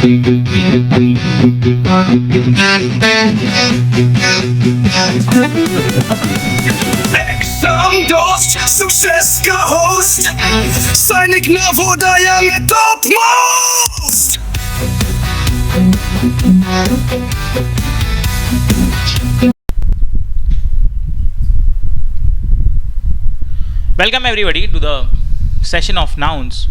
Exam Dost, success का host, Sainik Navodaya में topmost. Welcome everybody to the session of nouns.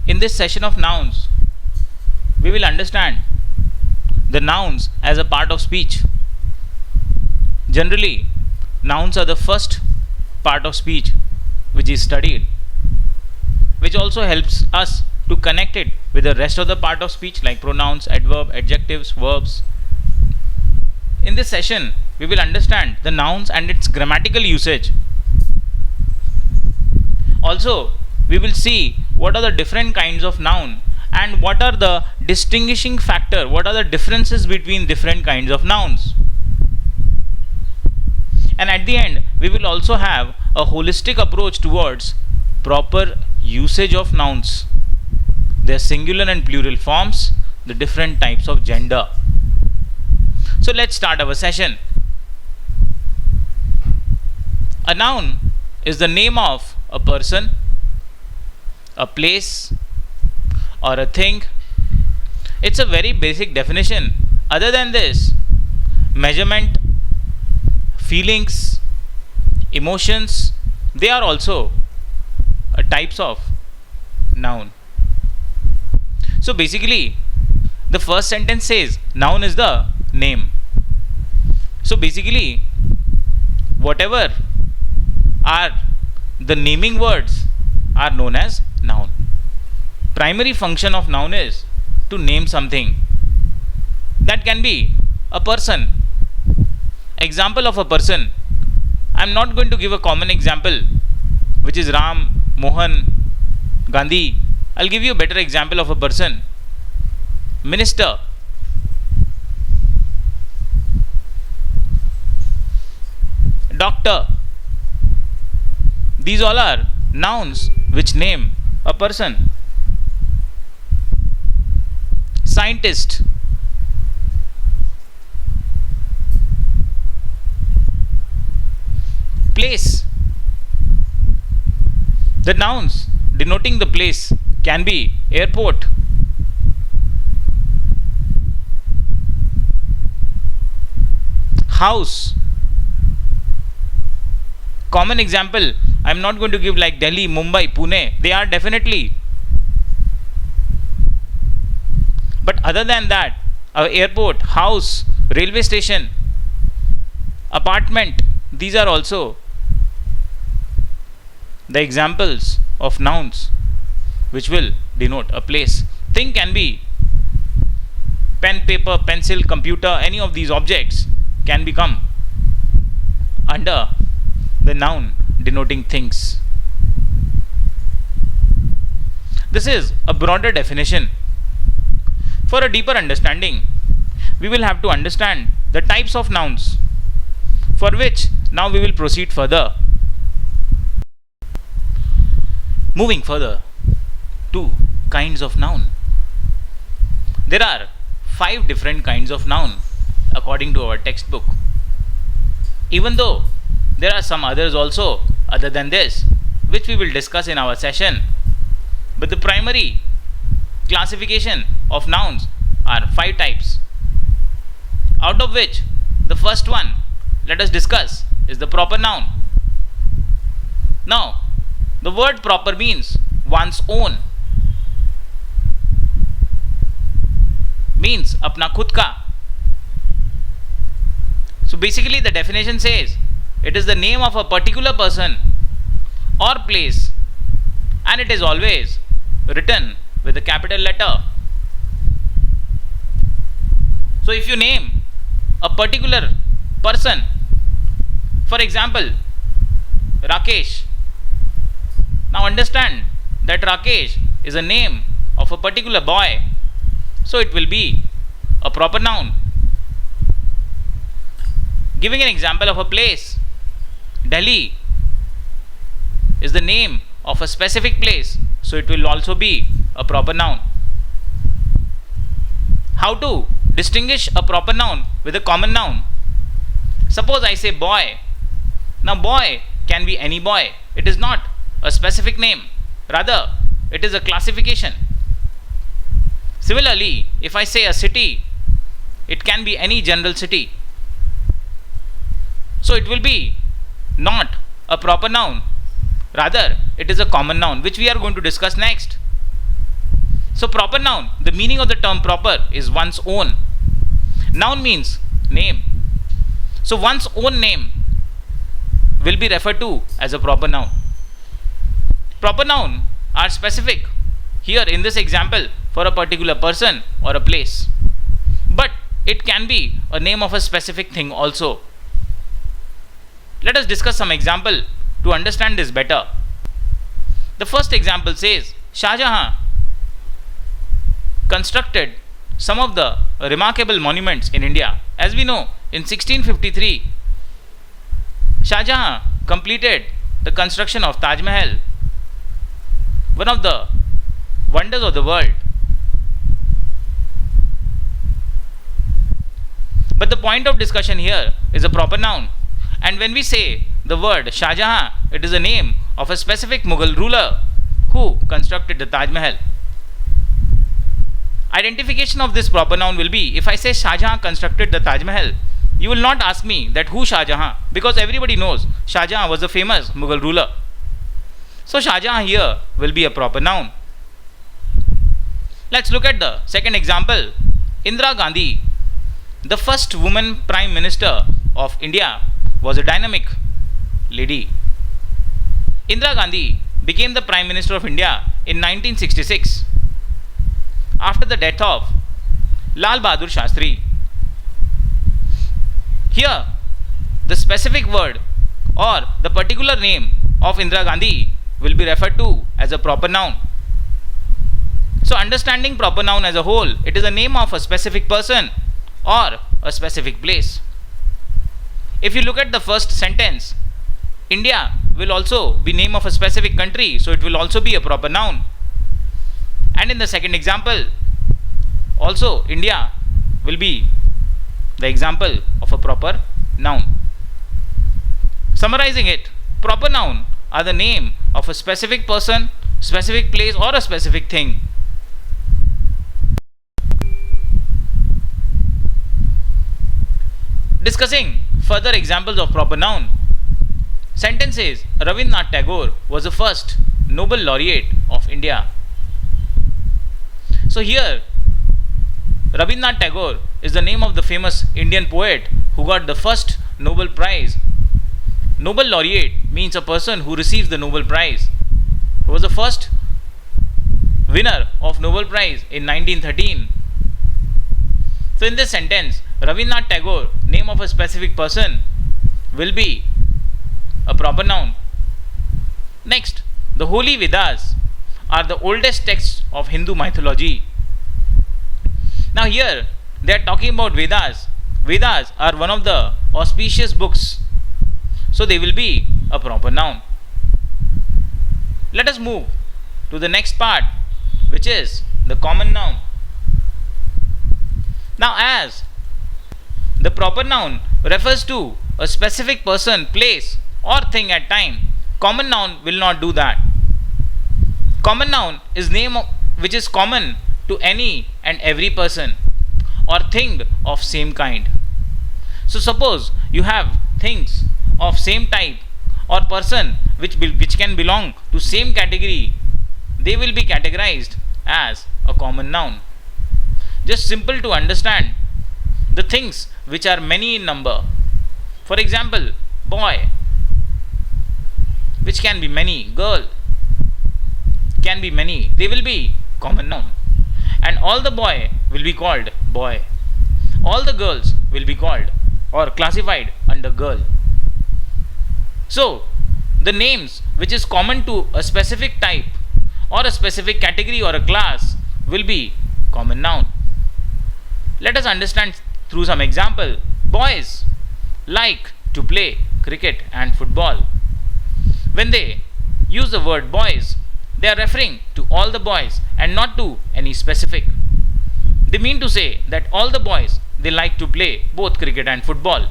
In this session of nouns, we will understand the nouns as a part of speech. Generally, nouns are the first part of speech which is studied, which also helps us to connect it with the rest of the part of speech like pronouns, adverb, adjectives, verbs. In this session, we will understand the nouns and its grammatical usage. Also, we will see what are the different kinds of noun and what are the distinguishing factor, what are the differences between different kinds of nouns. And at the end, we will also have a holistic approach towards proper usage of nouns, their singular and plural forms, the different types of gender. So let's start our session. A noun is the name of a person, a place, or a thing. It's a very basic definition. Other than this, measurement, feelings, emotions, they are also types of noun. So basically, the first sentence says noun is the name. So basically, whatever are the naming words are known as noun. Primary function of noun is to name something. That can be a person. Example of a person. I am not going to give a common example which is Ram, Mohan, Gandhi. I will give you a better example of a person. Minister. Doctor. These all are nouns which name a person. Scientist. Place. The nouns denoting the place can be airport, house. Common example, I am not going to give like Delhi, Mumbai, Pune. They are definitely. But other than that, our airport, house, railway station, apartment, these are also the examples of nouns which will denote a place. Thing can be pen, paper, pencil, computer, any of these objects can become under the noun denoting things. This is a broader definition. For a deeper understanding, we will have to understand the types of nouns, for which now we will proceed further. Moving further to kinds of noun. There are 5 different kinds of noun according to our textbook. Even though there are some others also other than this, which we will discuss in our session. But the primary classification of nouns are 5 types. Out of which, the first one, let us discuss, is the proper noun. Now, the word proper means one's own. Means apna khud ka. So basically the definition says, it is the name of a particular person or place, and it is always written with a capital letter. So if you name a particular person, for example, Rakesh. Now understand that Rakesh is a name of a particular boy, so it will be a proper noun. Giving an example of a place, Delhi is the name of a specific place, so it will also be a proper noun. How to distinguish a proper noun with a common noun? Suppose I say boy. Now boy can be any boy. It is not a specific name. Rather, it is a classification. Similarly, if I say a city, it can be any general city. So it will be not a proper noun. Rather, it is a common noun, which we are going to discuss next. So proper noun, the meaning of the term proper is one's own. Noun means name. So one's own name will be referred to as a proper noun. Proper noun are specific here in this example for a particular person or a place. But it can be a name of a specific thing also. Let us discuss some example to understand this better. The first example says Shah Jahan constructed some of the remarkable monuments in India. As we know, in 1653, Shah Jahan completed the construction of Taj Mahal, one of the wonders of the world. But the point of discussion here is a proper noun. And when we say the word Shah Jahan, it is a name of a specific Mughal ruler who constructed the Taj Mahal. Identification of this proper noun will be, if I say Shah Jahan constructed the Taj Mahal, you will not ask me that who Shah Jahan, because everybody knows Shah Jahan was a famous Mughal ruler. So Shah Jahan here will be a proper noun. Let's look at the second example. Indira Gandhi, the first woman Prime Minister of India, was a dynamic lady. Indira Gandhi became the Prime Minister of India in 1966 after the death of Lal Bahadur Shastri. Here, the specific word or the particular name of Indira Gandhi will be referred to as a proper noun. So, understanding proper noun as a whole, it is a name of a specific person or a specific place. If you look at the first sentence, India will also be name of a specific country, so it will also be a proper noun. And in the second example, also India will be the example of a proper noun. Summarizing it, proper noun are the name of a specific person, specific place, or a specific thing. Discussing further examples of proper noun. Sentence says Rabindranath Tagore was the first Nobel laureate of India. So here Rabindranath Tagore is the name of the famous Indian poet who got the first Nobel Prize. Nobel laureate means a person who receives the Nobel Prize. He was the first winner of Nobel Prize in 1913. So in this sentence, Rabindranath Tagore, name of a specific person, will be a proper noun. Next, the Holy Vedas are the oldest texts of Hindu mythology. Now here, they are talking about Vedas. Vedas are one of the auspicious books. So they will be a proper noun. Let us move to the next part, which is the common noun. Now as the proper noun refers to a specific person, place, or thing at time, common noun will not do that. Common noun is name which is common to any and every person or thing of same kind. So suppose you have things of same type or person which can belong to same category, they will be categorized as a common noun. Just simple to understand the things which are many in number. For example, boy, which can be many, girl can be many, they will be common noun. And all the boy will be called boy. All the girls will be called or classified under girl. So, the names which is common to a specific type or a specific category or a class will be common noun. Let us understand through some example. Boys like to play cricket and football. When they use the word boys, they are referring to all the boys and not to any specific. They mean to say that all the boys, they like to play both cricket and football.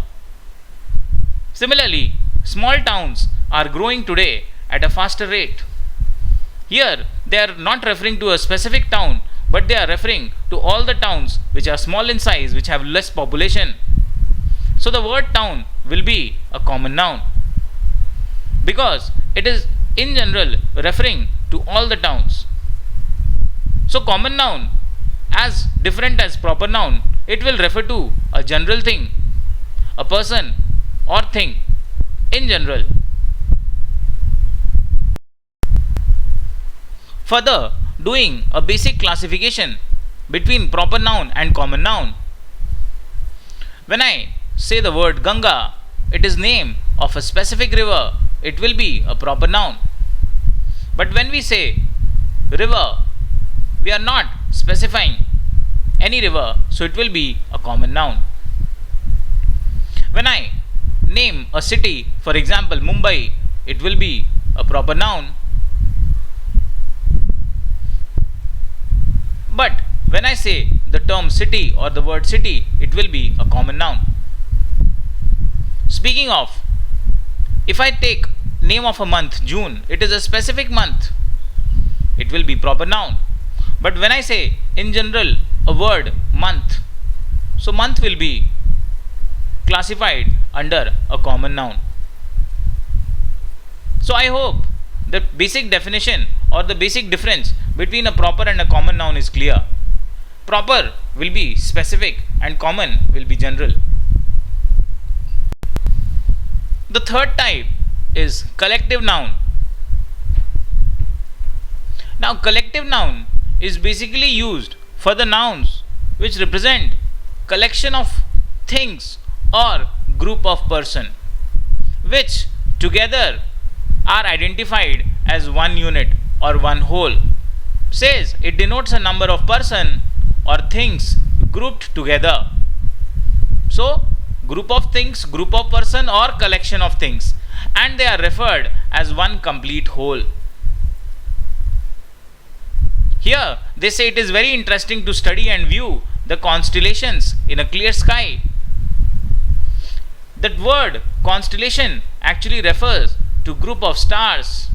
Similarly, small towns are growing today at a faster rate. Here, they are not referring to a specific town, but they are referring to all the towns which are small in size, which have less population. So the word town will be a common noun because it is in general referring to all the towns. So common noun, as different as proper noun, it will refer to a general thing, a person or thing in general. Further, doing a basic classification between proper noun and common noun. When I say the word Ganga, it is name of a specific river, it will be a proper noun. But when we say river, we are not specifying any river, so it will be a common noun. When I name a city, for example Mumbai, it will be a proper noun. But when I say the term city or the word city, it will be a common noun. Speaking of, if I take name of a month, June, it is a specific month, it will be proper noun. But when I say in general a word month, so month will be classified under a common noun. So I hope the basic definition or the basic difference between a proper and a common noun is clear. Proper will be specific and common will be general. The third type is collective noun. Now collective noun is basically used for the nouns which represent collection of things or group of person which together are identified as one unit or one whole. Says it denotes a number of person or things grouped together. So group of things, group of person or collection of things, and they are referred as one complete whole. Here they say it is very interesting to study and view the constellations in a clear sky. That word constellation actually refers to group of stars.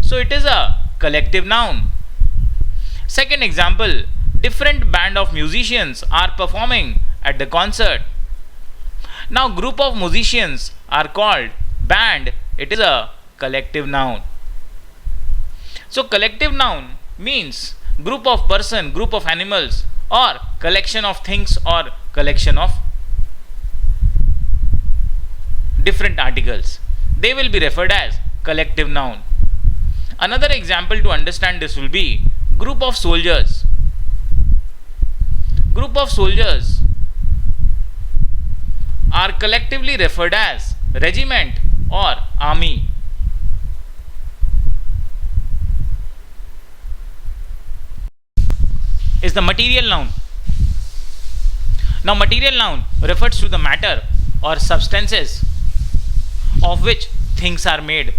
So it is a collective noun. Second example, different band of musicians are performing at the concert. Now group of musicians are called band. It is a collective noun. So collective noun means group of person, group of animals or collection of things or collection of different articles. They will be referred as collective noun. Another example to understand this will be group of soldiers. Group of soldiers are collectively referred as regiment or army. Is the material noun. Now material noun refers to the matter or substances of which things are made.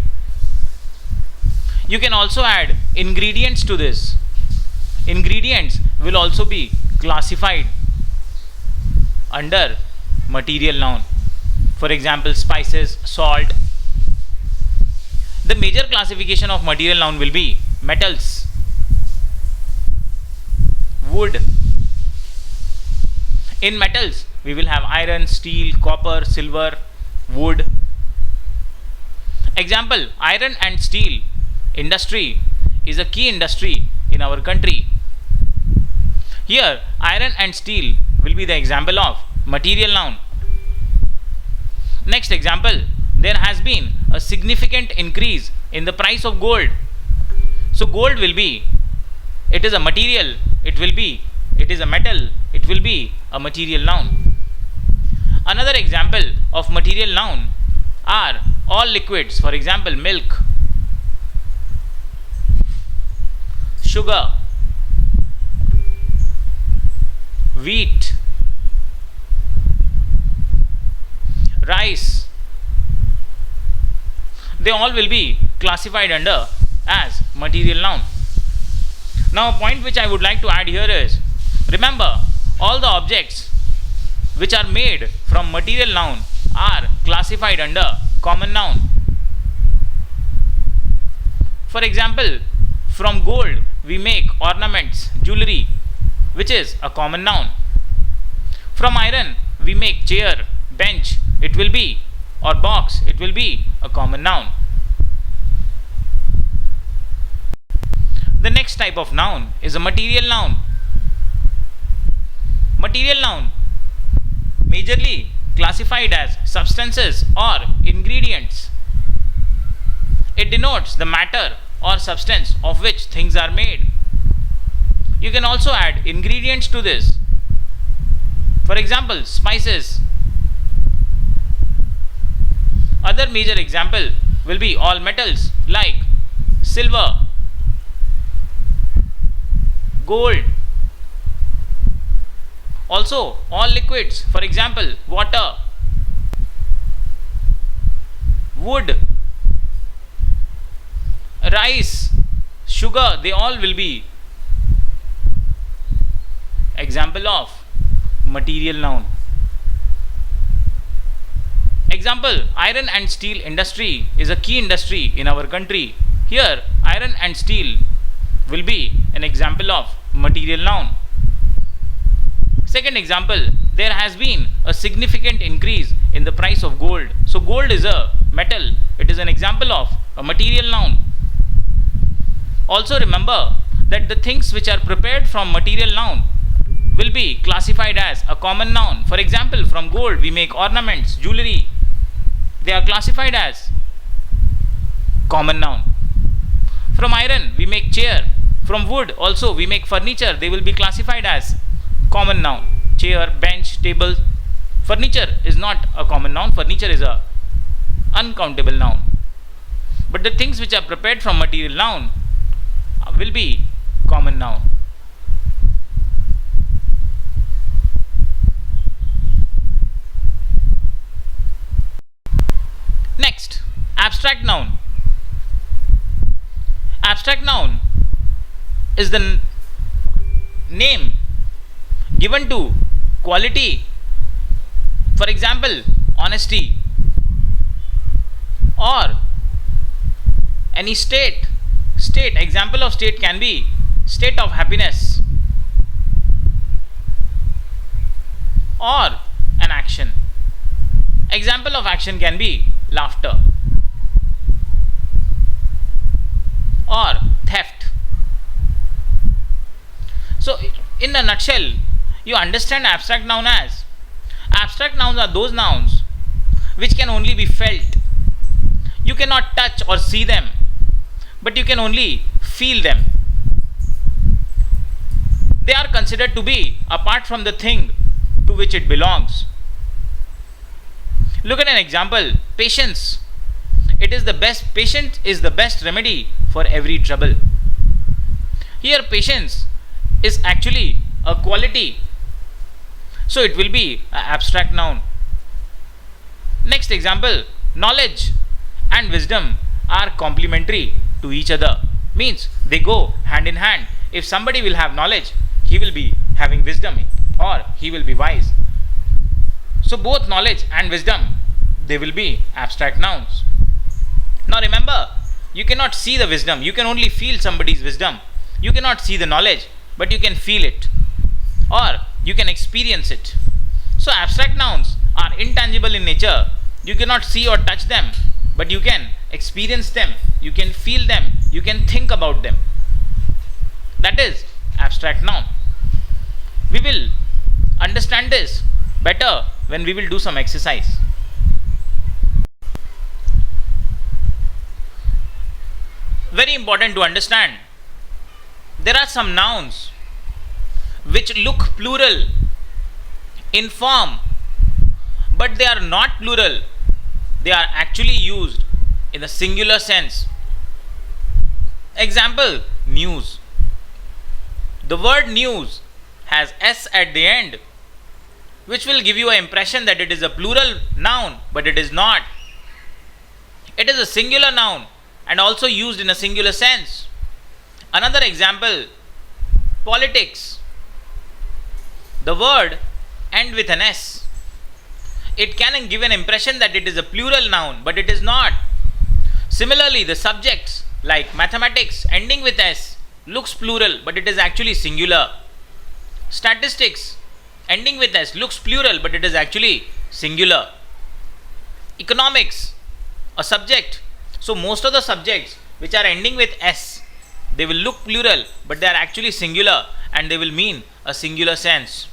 You can also add ingredients to this. Ingredients will also be classified under material noun. For example, spices, salt. The major classification of material noun will be metals, wood. In metals, we will have iron, steel, copper, silver, wood. Example, iron and steel industry is a key industry in our country. Here, iron and steel will be the example of material noun. Next example, there has been a significant increase in the price of gold. So gold will be, it is a material, it is a metal, it will be a material noun. Another example of material noun are all liquids, for example milk, sugar, wheat, rice. they all will be classified under as material noun. Now, a point which I would like to add here is, remember, all the objects which are made from material noun are classified under common noun. For example, from gold we make ornaments, jewelry, which is a common noun. From iron we make chair, bench, it will be, or box, it will be a common noun. The next type of noun is a material noun. Material noun, majorly classified as substances or ingredients. It denotes the matter or substance of which things are made. You can also add ingredients to this. For example, spices. Other major example will be all metals like silver, gold. Also, all liquids, for example, water, wood, rice, sugar, they all will be example of material noun. Example, iron and steel industry is a key industry in our country. Here, iron and steel will be an example of material noun. Second example, there has been a significant increase in the price of gold. So gold is a metal. It is an example of a material noun. Also remember that the things which are prepared from material noun will be classified as a common noun. For example, from gold we make ornaments, jewelry. They are classified as common noun. From iron we make chair. From wood also we make furniture. They will be classified as common noun. Chair, bench, table. Furniture is not a common noun. Furniture is a uncountable noun. But the things which are prepared from material noun will be common noun. Next, abstract noun. Abstract noun is the name given to quality. For example, honesty, or any state. Example of state can be state of happiness, or an action. Example of action can be laughter or theft. So in a nutshell, you understand abstract noun as, abstract nouns are those nouns which can only be felt. You cannot touch or see them, but you can only feel them. They are considered to be apart from the thing to which it belongs. Look at an example. Patience. Patience is the best remedy for every trouble. Here patience is actually a quality, so it will be an abstract noun. Next example, knowledge and wisdom are complementary to each other. Means they go hand in hand. If somebody will have knowledge, he will be having wisdom, or he will be wise. So both knowledge and wisdom, they will be abstract nouns. Now remember, you cannot see the wisdom, you can only feel somebody's wisdom. You cannot see the knowledge, but you can feel it, or you can experience it. So abstract nouns are intangible in nature. You cannot see or touch them, but you can experience them, you can feel them, you can think about them. That is abstract noun. We will understand this better when we will do some exercise. Very important to understand, there are some nouns which look plural in form, but they are not plural. They are actually used in a singular sense. Example, news. The word news has S at the end, which will give you an impression that it is a plural noun, but it is not. It is a singular noun and also used in a singular sense. Another example, politics. The word end with an S. It can give an impression that it is a plural noun, but it is not. Similarly, the subjects like mathematics ending with S looks plural, but it is actually singular. Statistics ending with S looks plural, but it is actually singular. Economics, a subject. So most of the subjects which are ending with S, they will look plural, but they are actually singular and they will mean a singular sense.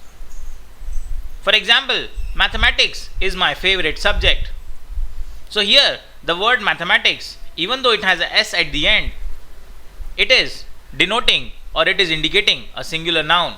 For example, mathematics is my favorite subject. So here the word mathematics, even though it has a S at the end, it is denoting or it is indicating a singular noun.